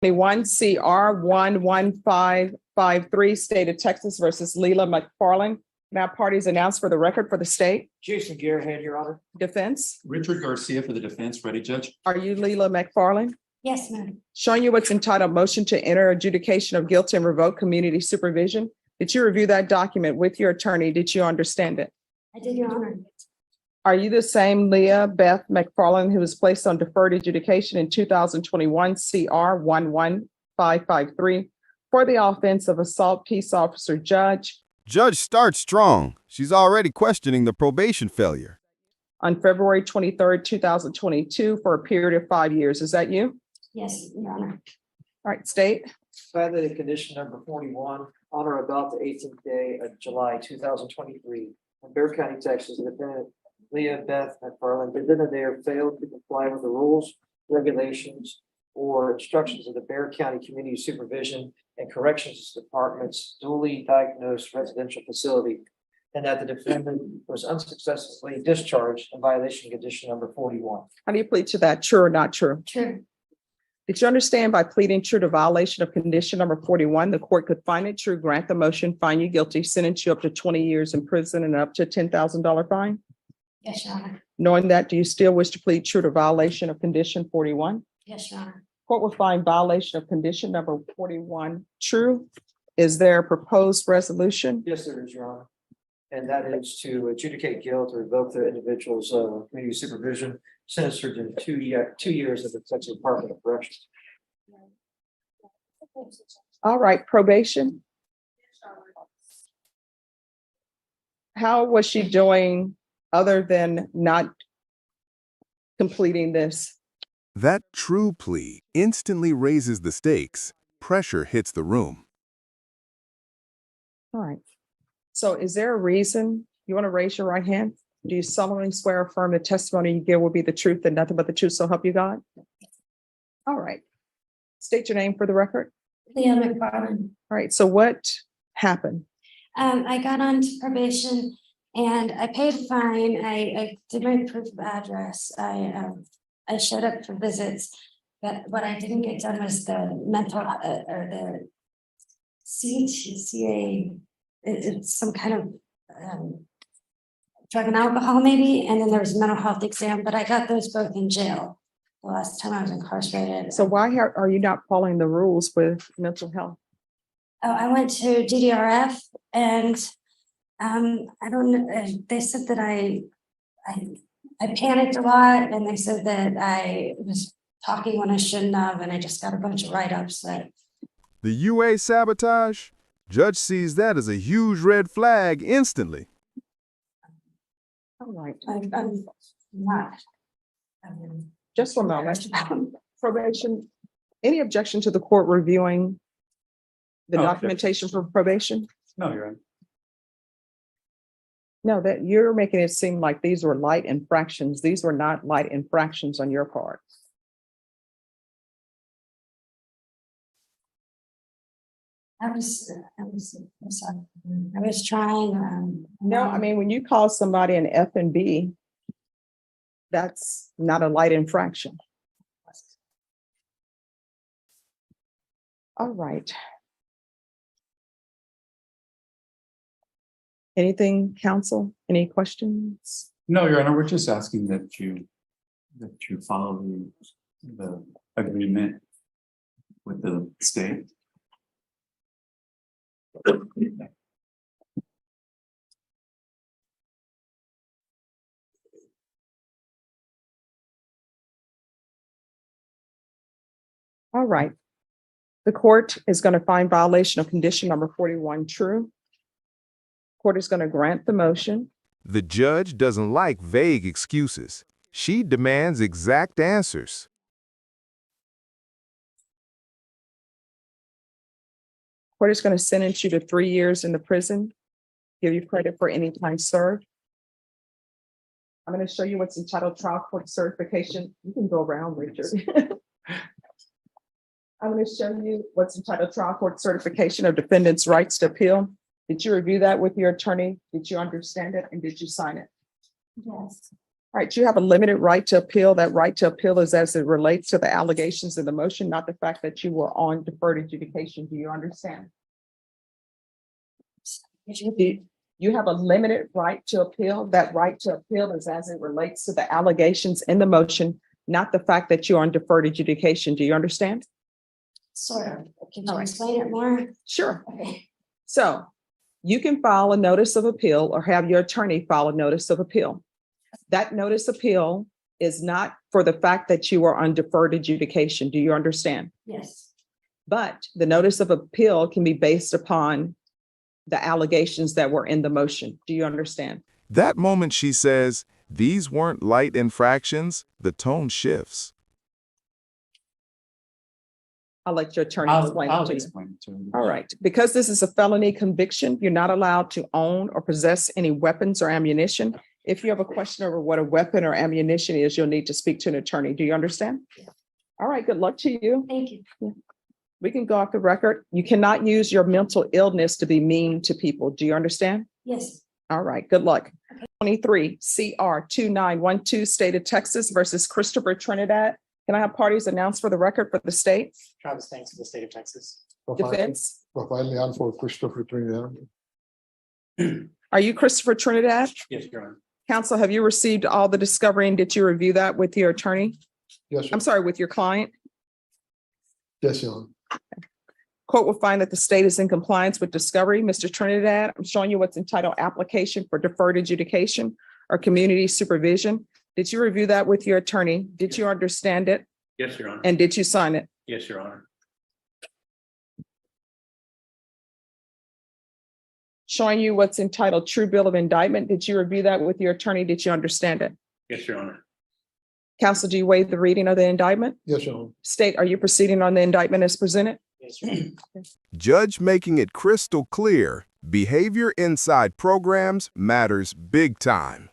21 CR 11553, State of Texas versus Leila McFarland. Now parties announced for the record for the state. Jason Gearhead, Your Honor. Defense. Richard Garcia for the defense. Ready, Judge? Are you Leila McFarland? Yes, ma'am. Showing you what's entitled motion to enter adjudication of guilt and revoke community supervision. Did you review that document with your attorney? Did you understand it? I did, Your Honor. Are you the same Leah Beth McFarland who was placed on deferred adjudication in 2021 CR 11553 for the offense of assault peace officer judge Judge starts strong. She's already questioning the probation failure. on February 23rd, 2022 for a period of 5 years? Is that you? Yes, Your Honor. All right, state. Cited condition number 41, on or about the 18th day of July 2023, in Bear County, Texas, the defendant Leah Beth McFarland defendant there failed to comply with the rules, regulations, or instructions of the Bear County Community Supervision and Corrections Department's duly diagnosed residential facility, and that the defendant was unsuccessfully discharged in violation of condition number 41. How do you plead to that? True or not true? True. Did you understand by pleading true to violation of condition number 41, the court could find it true, grant the motion, find you guilty, sentence you up to 20 years in prison and up to $10,000 fine? Yes, Your Honor. Knowing that, do you still wish to plead true to violation of condition 41? Yes, Your Honor. Court will find violation of condition number 41 true. Is there a proposed resolution? Yes, there is, Your Honor. And that is to adjudicate guilt or revoke the individual's community supervision, sentence her to 2 years of the Texas Department of Corrections. All right, probation. How was she doing other than not completing this? That true plea instantly raises the stakes. Pressure hits the room. All right. So is there a reason you want to raise your right hand? Do you solemnly swear or affirm the testimony you give will be the truth and nothing but the truth, so help you God? All right. State your name for the record. Leah McFarland. All right. So what happened? I got onto probation and I paid a fine. I did my proof of address. I showed up for visits, but what I didn't get done was the mental or the CTA. It's some kind of drug and alcohol maybe, and then there was a mental health exam, but I got those both in jail the last time I was incarcerated. So why are you not following the rules with mental health? Oh, I went to DDRF and I don't know, they said that I panicked a lot, and they said that I was talking when I shouldn't have, and I just got a bunch of write-ups that. The UA sabotage? Judge sees that as a huge red flag instantly. All right. I'm not. Just one moment. Probation. Any objection to the court reviewing the No documentation for probation? No, Your Honor. No, that you're making it seem like these were light infractions. These were not light infractions on your part. I'm sorry. I was trying. No, I mean, when you call somebody an F and B, that's not a light infraction. All right. Anything, counsel? Any questions? No, Your Honor, we're just asking that you follow the agreement with the state. All right. The court is going to find violation of condition number 41 true. Court is going to grant the motion. The judge doesn't like vague excuses. She demands exact answers. Court is going to sentence you to 3 years in the prison, give you credit for any time served. I'm going to show you what's entitled trial court certification. You can go around, Richard. I'm going to show you what's entitled trial court certification of defendant's rights to appeal. Did you review that with your attorney? Did you understand it and did you sign it? Yes. All right, you have a limited right to appeal. That right to appeal is as it relates to the allegations in the motion, not the fact that you were on deferred adjudication. Do you understand? You have a limited right to appeal. That right to appeal is as it relates to the allegations in the motion, not the fact that you're on deferred adjudication. Do you understand? Sort of. Can All you right. explain it more? Sure. Okay. So you can file a notice of appeal or have your attorney file a notice of appeal. That notice of appeal is not for the fact that you are on deferred adjudication. Do you understand? Yes. But the notice of appeal can be based upon the allegations that were in the motion. Do you understand? That moment she says, these weren't light infractions, the tone shifts. I'll let your attorney explain it I'll to you. explain it to him. All right. Because this is a felony conviction, you're not allowed to own or possess any weapons or ammunition. If you have a question over what a weapon or ammunition is, you'll need to speak to an attorney. Do you understand? Yeah. All right. Good luck to you. Thank you. We can go off the record. You cannot use your mental illness to be mean to people. Do you understand? Yes. All right. Good luck. 23 CR 2912 State of Texas versus Christopher Trinidad. Can I have parties announced for the record for the state? Travis, thanks to the state of Texas. Defense. Rafael Leal for Christopher Trinidad. Are you Christopher Trinidad? Yes, Your Honor. Counsel, have you received all the discovery and did you review that with your attorney? Yes, sir. I'm sorry, with your client? Yes, Your Honor. Court will find that the state is in compliance with discovery. Mr. Trinidad, I'm showing you what's entitled application for deferred adjudication or community supervision. Did you review that with your attorney? Did you understand it? Yes, Your Honor. And did you sign it? Yes, Your Honor. Showing you what's entitled true bill of indictment. Did you review that with your attorney? Did you understand it? Yes, Your Honor. Counsel, do you waive the reading of the indictment? Yes, Your Honor. State, are you proceeding on the indictment as presented? Yes, Your Honor. Judge making it crystal clear, behavior inside programs matters big time.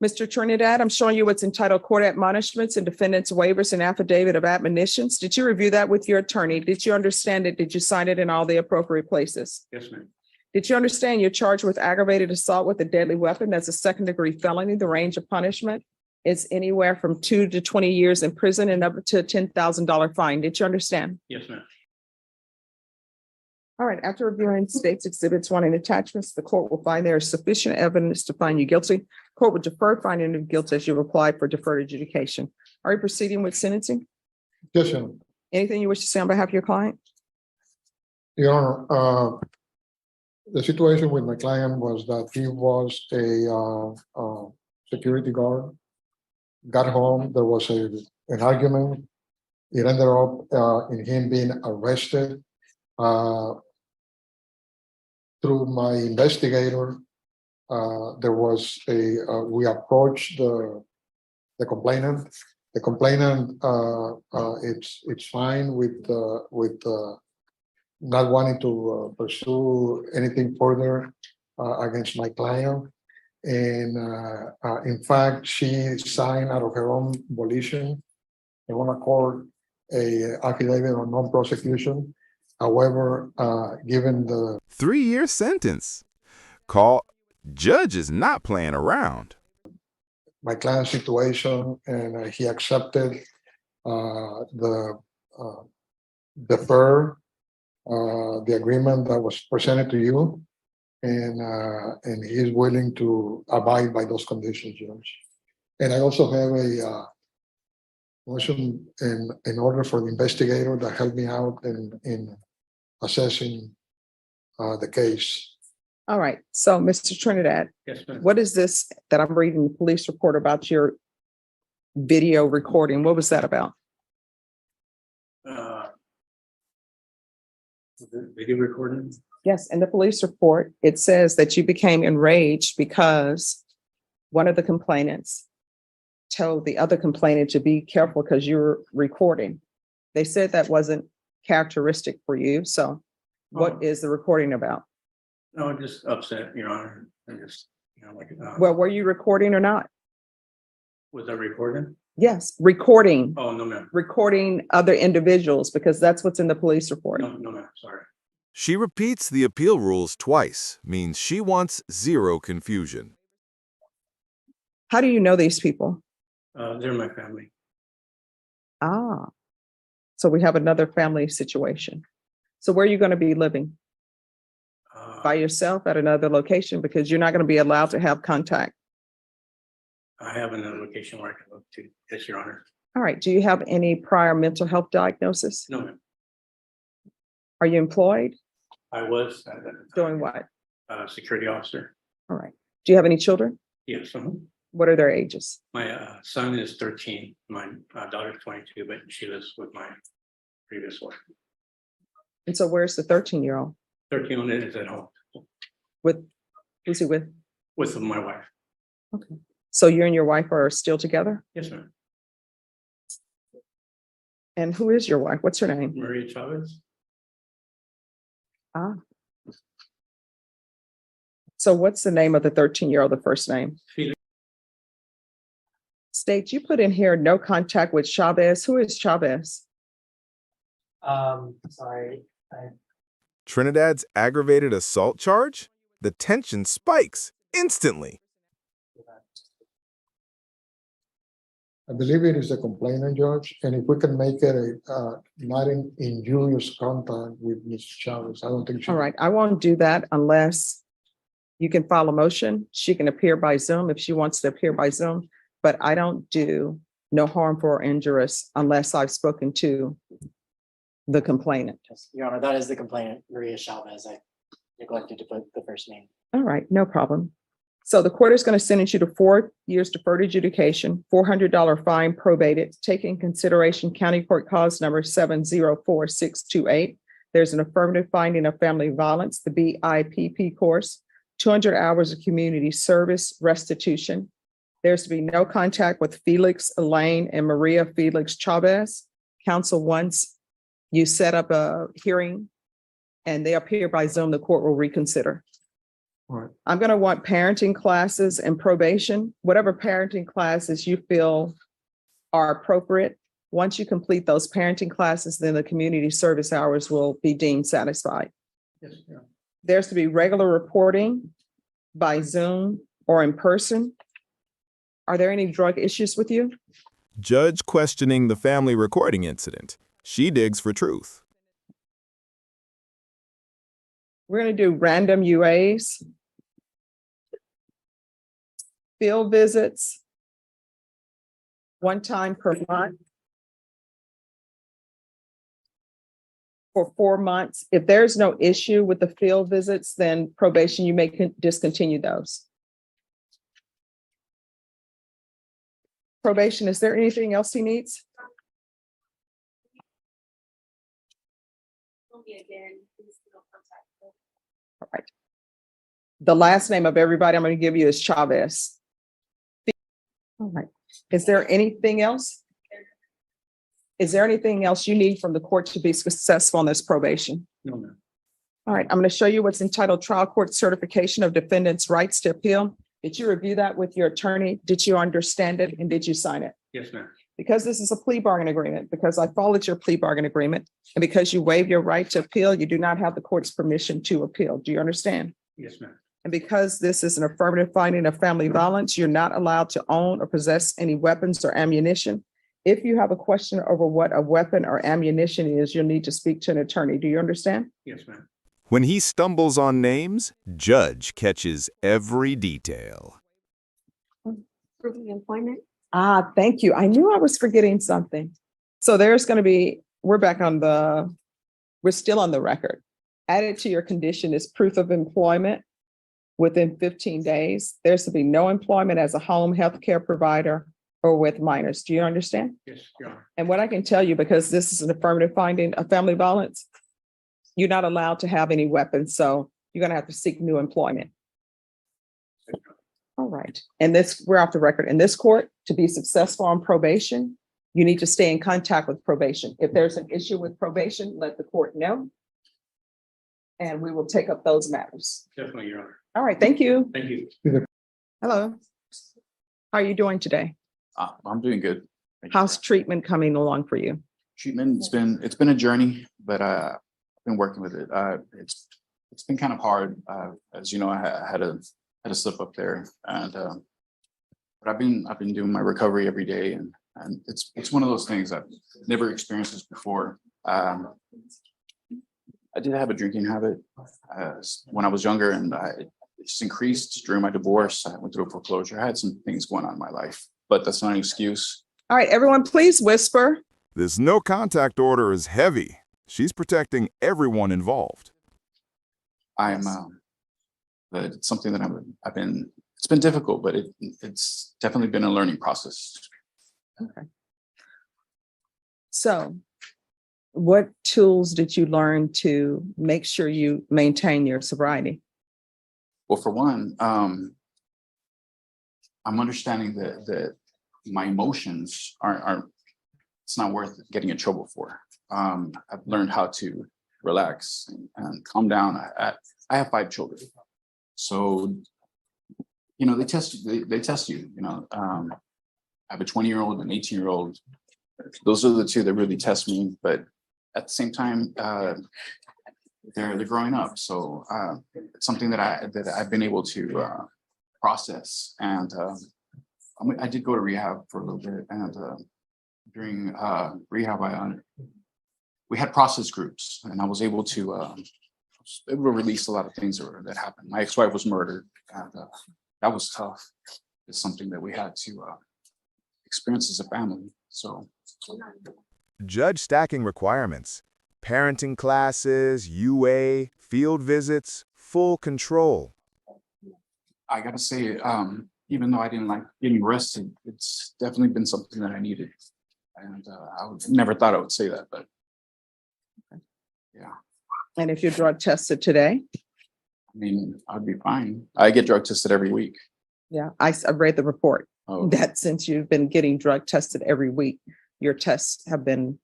Mr. Trinidad, I'm showing you what's entitled court admonishments and defendant's waivers and affidavit of admonitions. Did you review that with your attorney? Did you understand it? Did you sign it in all the appropriate places? Yes, ma'am. Did you understand you're charged with aggravated assault with a deadly weapon? That's a second-degree felony. The range of punishment is anywhere from 2 to 20 years in prison and up to a $10,000 fine. Did you understand? Yes, ma'am. All right, after reviewing state's exhibits 1 and attachments, the court will find there is sufficient evidence to find you guilty. Court will defer finding of guilt as you applied for deferred adjudication. Are you proceeding with sentencing? Yes, Your Honor. Anything you wish to say on behalf of your client? Your Honor, the situation with my client was that he was a security guard. Got home, there was an argument. It ended up in him being arrested. Through my investigator, there was we approached the complainant. The complainant, it's fine with not wanting to pursue anything further against my client. And in fact, she signed out of her own volition, her own accord, a affidavit of non-prosecution. However, given the 3-year sentence. Call judge is not playing around. my client's situation, and he accepted the defer the agreement that was presented to you, and he is willing to abide by those conditions, Judge. And I also have a motion in order for the investigator that helped me out in assessing the case. All right, so Mr. Trinidad, Yes, ma'am. what is this that I'm reading the police report about your video recording? What was that about? The video recording? Yes, in the police report, it says that you became enraged because one of the complainants told the other complainant to be careful because you're recording. They said that wasn't characteristic for you. So what is the recording about? No, I'm just upset, Your Honor. I just, Well, were you recording or not? was that recording? Yes, recording, Oh, no, ma'am. recording other individuals because that's what's in the police report. No, ma'am. Sorry. She repeats the appeal rules twice, means she wants zero confusion. How do you know these people? They're my family. Ah, so we have another family situation. So where are you going to be living? By yourself at another location, because you're not going to be allowed to have contact. I have another location where I can look to, yes, Your Honor. All right. Do you have any prior mental health diagnosis? No, ma'am. Are you employed? I was at that time, Doing what? security officer. All right. Do you have any children? Yes, What are their ages? my son is 13, my daughter's 22, but she lives with my previous wife. And so where's the 13-year-old? 13 is at home With, who's he with? with my wife. Okay. So you and your wife are still together? Yes, ma'am. And who is your wife? What's her name? Maria Chavez. Ah. So what's the name of the 13-year-old, the first name? Felix. State, you put in here no contact with Chavez. Who is Chavez? Sorry. Trinidad's aggravated assault charge? The tension spikes instantly. I believe it is the complainant, Judge, and if we can make it a not in injurious contact with Ms. Chavez, I don't think. she- All right, I won't do that unless you can file a motion. She can appear by Zoom if she wants to appear by Zoom, but I don't do no harmful or injurious unless I've spoken to the complainant. Yes, Your Honor, that is the complainant, Maria Chavez. I neglected to put the first name. All right, no problem. So the court is going to sentence you to 4 years deferred adjudication, $400 fine probated, take in consideration county court cause number 704-628. There's an affirmative finding of family violence, the BIPP course, 200 hours of community service restitution. There's to be no contact with Felix Elaine and Maria Felix Chavez. Counsel, once you set up a hearing and they appear by Zoom, the court will reconsider. All right. I'm going to want parenting classes and probation, whatever parenting classes you feel are appropriate. Once you complete those parenting classes, then the community service hours will be deemed satisfied. Yes, yeah. There's to be regular reporting by Zoom or in person. Are there any drug issues with you? Judge questioning the family recording incident. She digs for truth. We're going to do random UAs, field visits, one time per month for 4 months. If there's no issue with the field visits, then probation, you may discontinue those. Probation, is there anything else he needs? All right. The last name of everybody I'm going to give you is Chavez. All right. Is there anything else? Is there anything else you need from the court to be successful on this probation? No, ma'am. All right, I'm going to show you what's entitled Trial Court Certification of Defendant's Rights to Appeal. Did you review that with your attorney? Did you understand it? And did you sign it? Yes, ma'am. Because this is a plea bargain agreement, because I followed your plea bargain agreement, and because you waive your right to appeal, you do not have the court's permission to appeal. Do you understand? Yes, ma'am. And because this is an affirmative finding of family violence, you're not allowed to own or possess any weapons or ammunition. If you have a question over what a weapon or ammunition is, you'll need to speak to an attorney. Do you understand? Yes, ma'am. When he stumbles on names, Judge catches every detail. Proving employment. Ah, thank you. I knew I was forgetting something. So there's going to be, we're still on the record. Added to your condition is proof of employment within 15 days. There's to be no employment as a home health care provider or with minors. Do you understand? Yes, Your Honor. And what I can tell you, because this is an affirmative finding of family violence, you're not allowed to have any weapons. So you're going to have to seek new employment. All right. And we're off the record. In this court, to be successful on probation, you need to stay in contact with probation. If there's an issue with probation, let the court know. And we will take up those matters. Definitely, Your Honor. All right. Thank you. Thank you. Hello. How are you doing today? I'm doing good. Thank you. How's treatment coming along for you? Treatment? It's been a journey, but I've been working with it. It's been kind of hard. As you know, I had a slip up there, and but I've been doing my recovery every day, and it's one of those things I've never experienced this before. I did have a drinking habit when I was younger, and it just increased during my divorce. I went through a foreclosure. I had some things going on in my life, but that's not an excuse. All right, everyone, please whisper. This no contact order is heavy. She's protecting everyone involved. But it's something that it's been difficult, but it's definitely been a learning process. Okay. So what tools did you learn to make sure you maintain your sobriety? Well, for one, I'm understanding that my emotions aren't, it's not worth getting in trouble for. I've learned how to relax and calm down. I have 5 children. So, they test you, I have a 20-year-old and 18-year-old. Those are the 2 that really test me. But at the same time, they're growing up. So it's something that I've been able to process. And I did go to rehab for a little bit. And during rehab, we had process groups, and I was able to release a lot of things that happened. My ex-wife was murdered, and that was tough. It's something that we had to experience as a family. So, Judge stacking requirements, parenting classes, UA, field visits, full control. I gotta say, even though I didn't like getting arrested, it's definitely been something that I needed. And never thought I would say that, but yeah. And if you're drug tested today? I mean, I'd be fine. I get drug tested every week. Yeah, I read the report Oh, that since you've been getting drug tested every week, your tests have been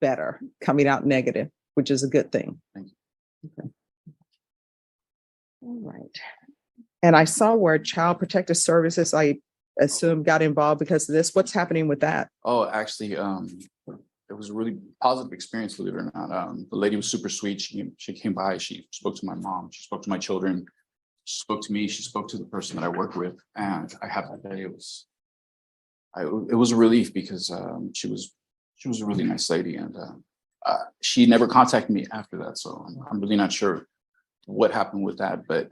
better, coming out negative, which is a good thing. Thank you. Okay. All right. And I saw where Child Protective Services, I assume, got involved because of this. What's happening with that? Oh, actually, it was a really positive experience, believe it or not. The lady was super sweet. She came by, she spoke to my mom, she spoke to my children, she spoke to me, she spoke to the person that I work with. And I have to say it was a relief because she was a really nice lady, and she never contacted me after that. So I'm really not sure what happened with that, but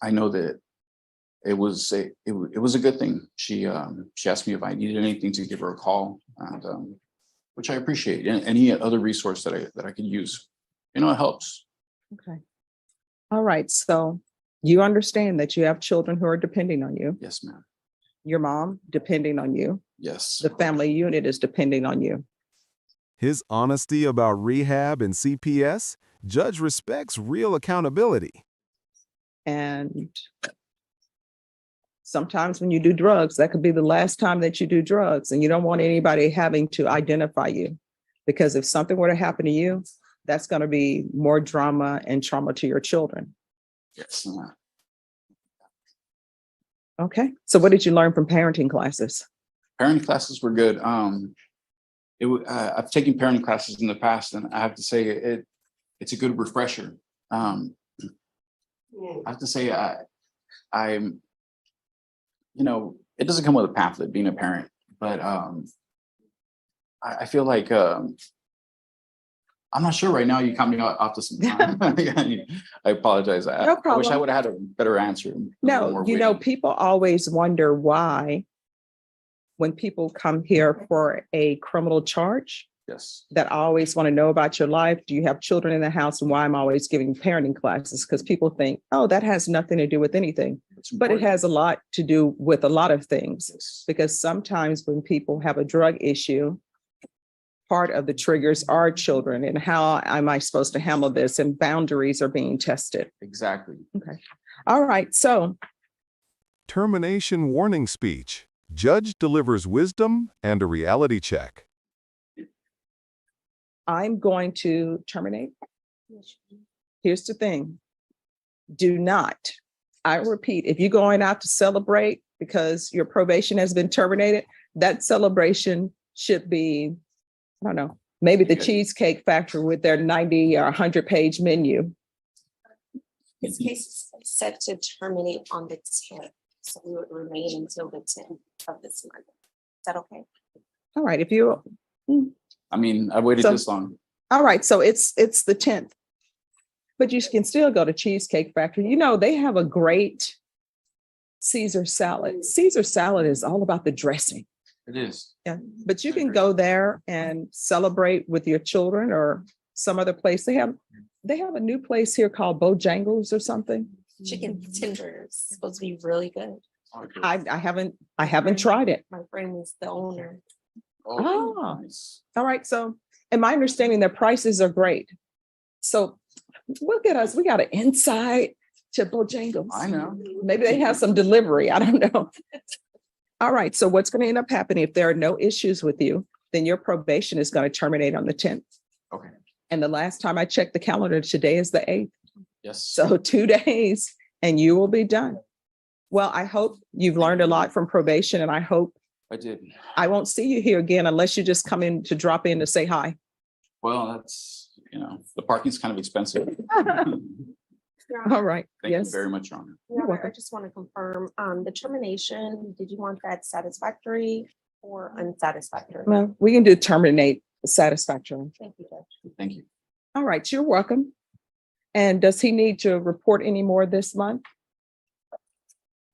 I know that it was a good thing. She asked me if I needed anything to give her a call, and which I appreciate. And any other resource that I could use, it helps. Okay. All right. So you understand that you have children who are depending on you. Yes, ma'am. Your mom depending on you. Yes. The family unit is depending on you. His honesty about rehab and CPS, Judge respects real accountability. And sometimes when you do drugs, that could be the last time that you do drugs, and you don't want anybody having to identify you, because if something were to happen to you, that's going to be more drama and trauma to your children. Yes. Okay. So what did you learn from parenting classes? Parenting classes were good. I've taken parenting classes in the past, and I have to say it's a good refresher. I have to say I'm, it doesn't come with a pamphlet being a parent, but I feel like I'm not sure right now. You caught me off to some time. I apologize. No I wish problem. I would have had a better answer. No, people always wonder why, when people come here for a criminal charge, Yes. that I always want to know about your life. Do you have children in the house, and why I'm always giving parenting classes? Because people think, oh, that has nothing to do with anything. But it has a lot to do with a lot of things. Yes. Because sometimes when people have a drug issue, part of the triggers are children, and how am I supposed to handle this? And boundaries are being tested. Exactly. Okay. All right. So Termination warning speech. Judge delivers wisdom and a reality check. I'm going to terminate. Here's the thing. Do not, I repeat, if you're going out to celebrate because your probation has been terminated, that celebration should be, I don't know, maybe the Cheesecake Factory with their 90 or 100-page menu. His case is set to terminate on the 10th. So we would remain until the 10th of this month. Is that okay? All right, if you, I mean, I waited So- this long. all right, so it's the 10th. But you can still go to Cheesecake Factory. You know, they have a great Caesar salad. Caesar salad is all about the dressing. It is. Yeah, but you I can agree. go there and celebrate with your children or some other place. They have a new place here called Bojangles or something. Chicken tenders, supposed to be really good. I haven't tried it. My friend is the owner. Oh. Nice. All right, so in my understanding, their prices are great. So look at us, we got an insight to Bojangles. I know. Maybe they have some delivery, I don't know. All right, so what's going to end up happening if there are no issues with you, then your probation is going to terminate on the 10th. Okay. And the last time I checked the calendar, today is the 8th. Yes. So 2 days and you will be done. Well, I hope you've learned a lot from probation and I hope I did. I won't see you here again unless you just come in to drop in to say hi. Well, that's, the parking's kind of expensive. All right. Thank you Yes. very much, Your Honor. Your Honor, I welcome. just want to confirm, the termination, did you want that satisfactory or unsatisfactory? Well, we can do terminate satisfactory. Thank you, Judge. Thank you. All right, you're welcome. And does he need to report any more this month?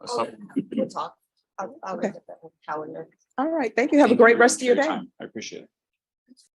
So- We'll talk. I'll Okay. look at the calendar. All right, thank you. Have a Thank you great very rest much of your for day. time. I appreciate it.